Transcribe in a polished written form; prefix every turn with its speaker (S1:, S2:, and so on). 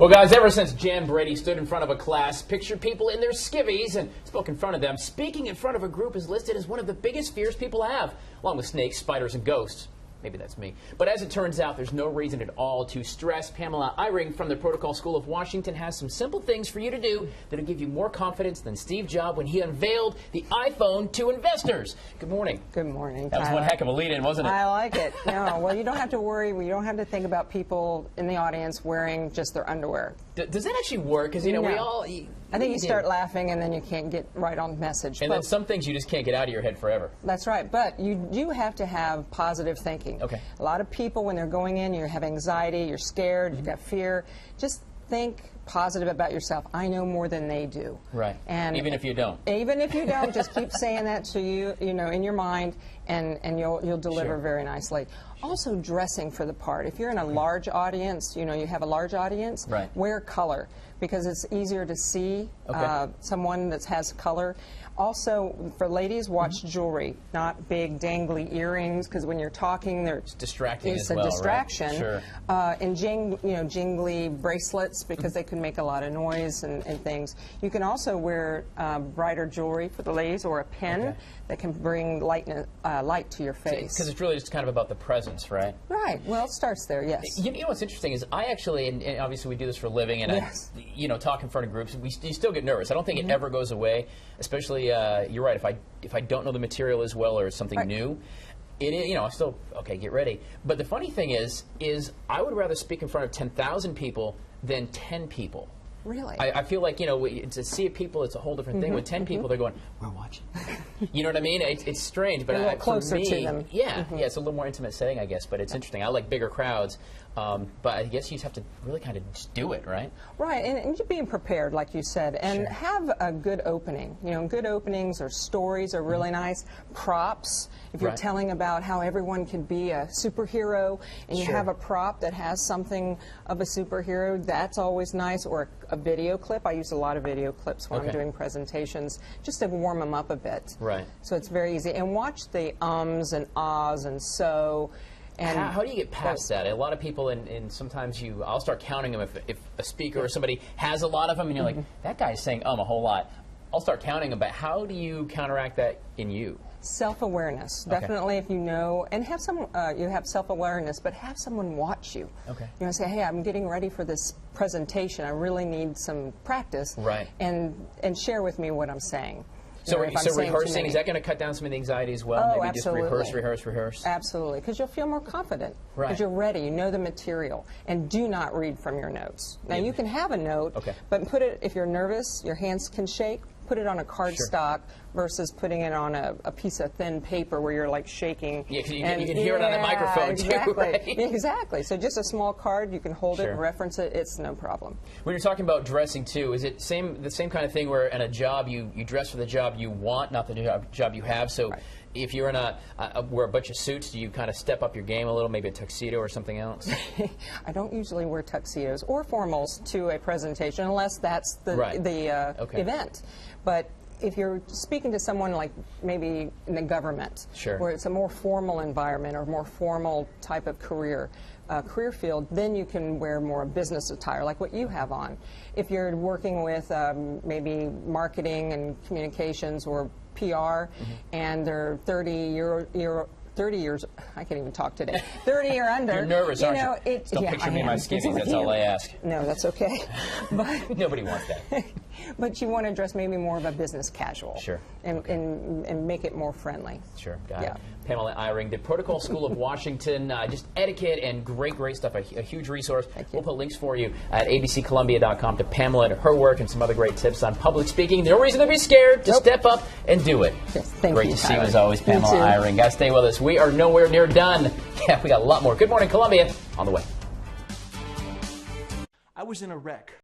S1: Well, guys, ever since Jan Brady stood in front of a class, pictured people in their skivvies, and spoke in front of them, speaking in front of a group is listed as one of the biggest fears people have, along with snakes, spiders, and ghosts. Maybe that's me. But as it turns out, there's no reason at all to stress. Pamela Eyring from the Protocol School of Washington has some simple things for you to do that'll give you more confidence than Steve Jobs when he unveiled the iPhone to investors. Good morning.
S2: Good morning,
S1: That was one heck of a lead-in, wasn't it?
S2: I like it. No, well, you don't have to worry. We don't have to think about people in the audience wearing just their underwear.
S1: Does that actually work? Because, you know,
S2: No.
S1: we all...
S2: I think you start laughing and then you can't get right on message.
S1: And then some things you just can't get out of your head forever.
S2: That's right. But you do have to have positive thinking.
S1: Okay.
S2: A lot of people, when they're going in, you have anxiety, you're scared, you've got fear. Just think positive about yourself. I know more than they do.
S1: Right.
S2: And
S1: even if you don't.
S2: Even if you don't, just keep saying that to you, in your mind, and you'll deliver very nicely. Also, dressing for the part. If you're in a large audience, you have a large audience, wear color because it's easier to see someone that has color. Also, for ladies, watch jewelry, not big dangly earrings, because when you're talking, it's
S1: distracting
S2: as
S1: well,
S2: a distraction.
S1: Right? Sure.
S2: And jingly bracelets, because they can make a lot of noise and things. You can also wear brighter jewelry for the ladies, or a pen that can bring light to your face.
S1: Because it's really just kind of about the presence, right?
S2: Right. Well, it starts there, yes.
S1: You know what's interesting is I actually, and obviously we do this for a living, and I talk in front of groups, you still get nervous. I don't think it ever goes away, especially, you're right, if I don't know the material as well or it's something new, it is, I still, get ready. But the funny thing is I would rather speak in front of 10,000 people than 10 people.
S2: Really?
S1: I feel like, to see people, it's a whole different thing. With 10 people, they're going, we're watching. You know what I mean? It's strange. But
S2: a little closer
S1: for me,
S2: to them.
S1: Yeah, it's a little more intimate setting, I guess. But it's interesting. I like bigger crowds. But I guess you just have to really kind of just do it, right?
S2: Right, and you're being prepared, like you said, and have a good opening. Good openings or stories are really nice. Props, if you're telling about how everyone can be a superhero, and you have a prop that has something of a superhero, that's always nice. Or a video clip. I use a lot of video clips when I'm doing presentations, just to warm them up a bit.
S1: Right.
S2: So it's very easy. And watch the ums and ahs and so. And
S1: how do you get past that? A lot of people, and sometimes I'll start counting them if a speaker or somebody has a lot of them, and you're like, that guy's saying a whole lot. I'll start counting them, but how do you counteract that in you?
S2: Self-awareness, definitely. If you know, and have some, you have self-awareness, but have someone watch you. Say, hey, I'm getting ready for this presentation. I really need some practice.
S1: Right.
S2: And share with me what I'm saying.
S1: So rehearsing, is that going to cut down some of the anxiety as well?
S2: Oh,
S1: Maybe
S2: absolutely.
S1: Just rehearse?
S2: Absolutely, because you'll feel more confident.
S1: Right.
S2: Because you're ready, you know the material. And do not read from your notes. Now, you can have a note, but put it, if you're nervous, your hands can shake, put it on a cardstock versus putting it on a piece of thin paper where you're like shaking.
S1: Yeah, because you can hear it on the microphone too, right?
S2: Exactly. So just a small card, you can hold it, reference it, it's no problem.
S1: When you're talking about dressing too, is it the same kind of thing where in a job you dress for the job you want, not the job you have? So if you're in wear a bunch of suits, do you kind of step up your game a little, maybe a tuxedo or something else?
S2: I don't usually wear tuxedos or formals to a presentation unless that's the event. But if you're speaking to someone like maybe in the government, where it's a more formal environment or more formal type of career field, then you can wear more business attire, like what you have on. If you're working with maybe marketing and communications or PR, and they're 30 years, I can't even talk today, 30 or under.
S1: You're nervous, aren't you? Don't picture me in my skivvies, that's all I ask.
S2: No, that's okay. But
S1: nobody wants that.
S2: But you want to dress maybe more of a business casual. And make it more friendly.
S1: Got it. Pamela Eyring, the Protocol School of Washington, just etiquette and great stuff, a huge resource. We'll put links for you at abccolumbia.com to Pamela and her work and some other great tips on public speaking. No reason to be scared. Just step up and do it. Great to see you as always, Pamela Eyring. Guys, stay with us. We are nowhere near done. Yeah, we got a lot more. Good morning, Columbia. On the way.
S3: I was in a wreck.